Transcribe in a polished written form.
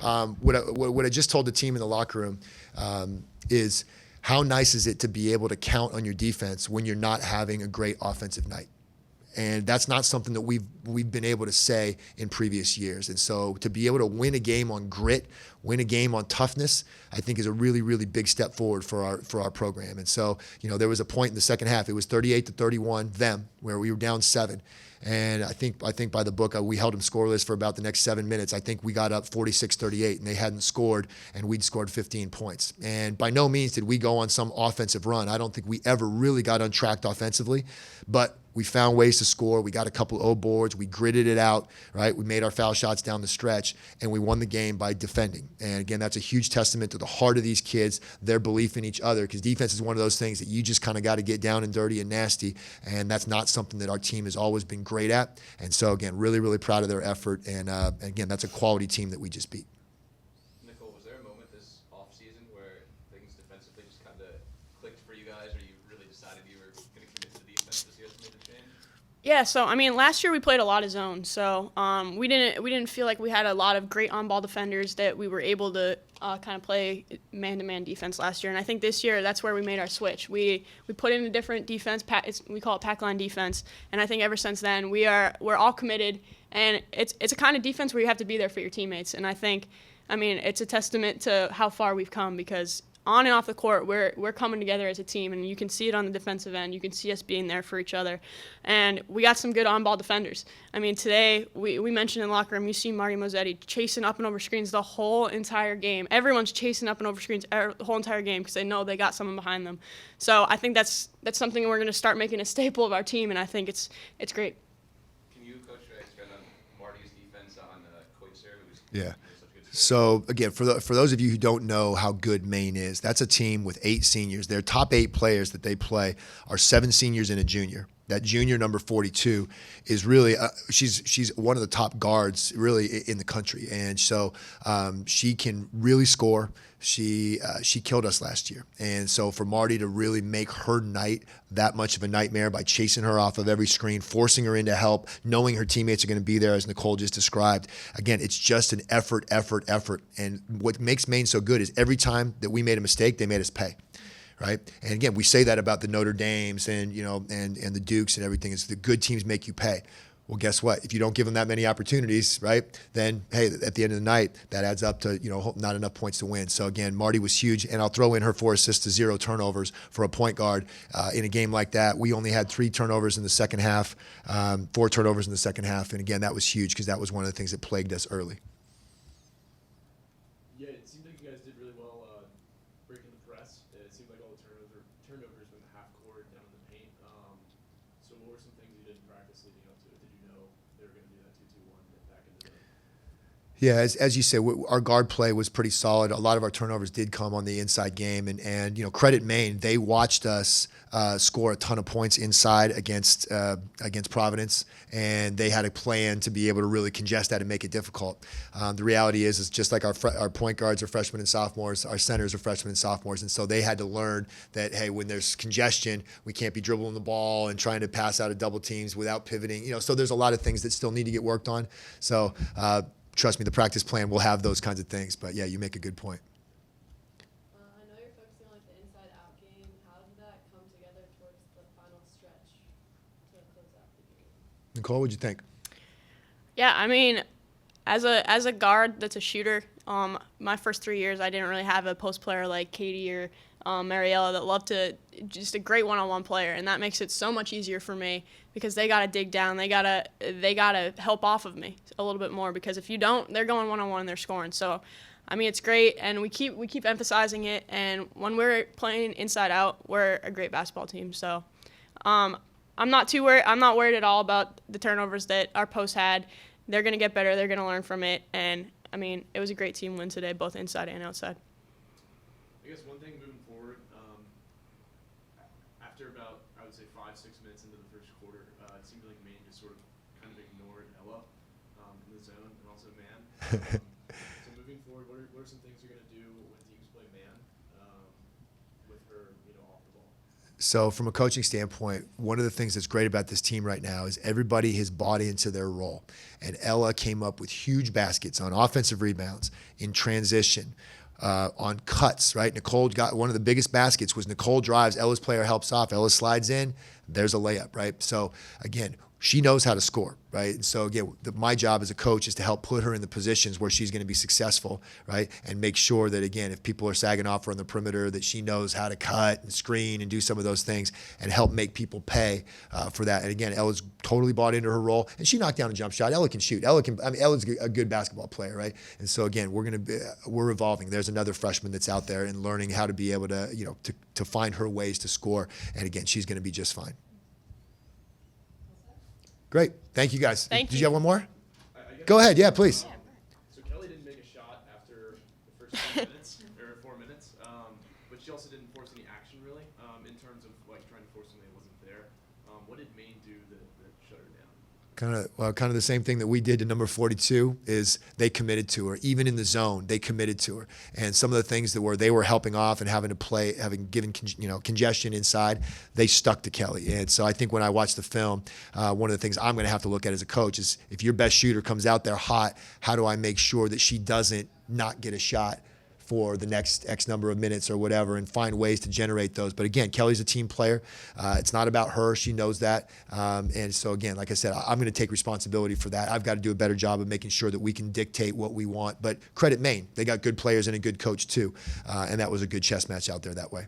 What I just told the team in the locker room is how nice is it to be able to count on your defense when you're not having a great offensive night. And that's not something that we've been able to say in previous years. And so to be able to win a game on grit, win a game on toughness, I think is a really, really big step forward for our program. And so, there was a point in the second half, it was 38-31 them, where we were down 7. And I think by the book, we held them scoreless for about the next 7 minutes. I think we got up 46-38, and they hadn't scored, and we'd scored 15 points. And by no means did we go on some offensive run. I don't think we ever really got untracked offensively, but we found ways to score. We got a couple O boards. We gritted it out, right? We made our foul shots down the stretch, and we won the game by defending. And again, that's a huge testament to the heart of these kids, their belief in each other, because defense is one of those things that you just kind of got to get down and dirty and nasty, and that's not something that our team has always been great at. And so, again, really, really proud of their effort. And again, that's a quality team that we just beat. Nicole, was there a moment this offseason where things defensively just kind of clicked for you guys, or you really decided you were going to commit to the defense this year to make the change? Yeah, so last year we played a lot of zone, so we didn't feel like we had a lot of great on-ball defenders that we were able to kind of play man-to-man defense last year. And I think this year that's where we made our switch. We put in a different defense. We call it pack line defense. And I think ever since then we're all committed, and it's a kind of defense where you have to be there for your teammates. And I think it's a testament to how far we've come, because on and off the court, we're coming together as a team, and you can see it on the defensive end. You can see us being there for each other, and we got some good on-ball defenders. Today we mentioned in the locker room, you see Marty Mozzetti chasing up and over screens the whole entire game. Everyone's chasing up and over screens the whole entire game because they know they got someone behind them. So I think that's something we're going to start making a staple of our team, and I think it's great. Can you, Coach, expand on Marty's defense on Koitzer? Yeah. So, again, for those of you who don't know how good Maine is, that's a team with 8 seniors. Their top 8 players that they play are 7 seniors and a junior. That junior, number 42, is really she's one of the top guards really in the country, and so she can really score. She killed us last year, and so for Marty to really make her night that much of a nightmare by chasing her off of every screen, forcing her into help, knowing her teammates are going to be there, as Nicole just described. Again, it's just an effort. And what makes Maine so good is every time that we made a mistake, they made us pay. Right, and again, we say that about the Notre Dames and and the Dukes and everything. It's the good teams make you pay. Well, guess what? If you don't give them that many opportunities, right, then hey, at the end of the night, that adds up to not enough points to win. So again, Marty was huge, and I'll throw in her 4 assists to 0 turnovers for a point guard in a game like that. We only had 3 turnovers in the second half, 4 turnovers in the second half, and again, that was huge because that was one of the things that plagued us early. Yeah, it seemed like you guys did really well breaking the press. It seemed like all the turnovers went half court down in the paint. So what were some things you did in practice leading up to it? Did you know they were going to do that 2-2-1 back into the? Yeah, as you said, our guard play was pretty solid. A lot of our turnovers did come on the inside game, and credit Maine. They watched us score a ton of points inside against Providence, and they had a plan to be able to really congest that and make it difficult. The reality is just like our point guards are freshmen and sophomores, our centers are freshmen and sophomores, and so they had to learn that, hey, when there's congestion, we can't be dribbling the ball and trying to pass out of double teams without pivoting. So there's a lot of things that still need to get worked on. So trust me, the practice plan will have those kinds of things. But yeah, you make a good point. I know you're focusing on the inside-out game. How did that come together towards the final stretch to close out the game? Nicole, what'd you think? Yeah, as a guard that's a shooter, my first 3 years I didn't really have a post player like Katie or Mariella that loved to, just a great one-on-one player, and that makes it so much easier for me because they got to dig down, they got to help off of me a little bit more, because if you don't, they're going one-on-one and they're scoring. So it's great, and we keep emphasizing it, and when we're playing inside out, we're a great basketball team. So I'm not worried at all about the turnovers that our post had. They're going to get better, they're going to learn from it, and it was a great team win today, both inside and outside. I guess one thing moving forward, after about, I would say, 5-6 minutes into the first quarter, it seemed like Maine just sort of kind of ignored Ella in the zone and also man. So moving forward, what are some things you're going to do when teams play man with her, off the ball? So from a coaching standpoint, one of the things that's great about this team right now is everybody has bought into their role. And Ella came up with huge baskets on offensive rebounds, in transition, on cuts, right? Nicole got one of the biggest baskets was Nicole drives, Ella's player helps off, Ella slides in, there's a layup, right? So again, she knows how to score, right? And so again, my job as a coach is to help put her in the positions where she's going to be successful, right? And make sure that, again, if people are sagging off her on the perimeter, that she knows how to cut and screen and do some of those things and help make people pay for that. And again, Ella's totally bought into her role, and she knocked down a jump shot. Ella can shoot. Ella's a good basketball player, right? And so again, we're evolving. There's another freshman that's out there and learning how to be able to, to find her ways to score. And again, she's going to be just fine. Great. Thank you, guys. Thank Did you. you have one more? I guess, Go ahead. Yeah, please. So Kelly didn't make a shot after the first 5 minutes or 4 minutes, but she also didn't force any action really in terms of like trying to force something that wasn't there. What did Maine do that shut her down? Kind of the same thing that we did to number 42 is they committed to her. Even in the zone, they committed to her. And some of the things that they were helping off and having to play, having given congestion inside, they stuck to Kelly. And so I think when I watch the film, one of the things I'm going to have to look at as a coach is if your best shooter comes out there hot, how do I make sure that she doesn't not get a shot for the next X number of minutes or whatever, and find ways to generate those. But again, Kelly's a team player. It's not about her. She knows that. And so again, like I said, I'm going to take responsibility for that. I've got to do a better job of making sure that we can dictate what we want. But credit Maine. They got good players and a good coach too. And that was a good chess match out there that way.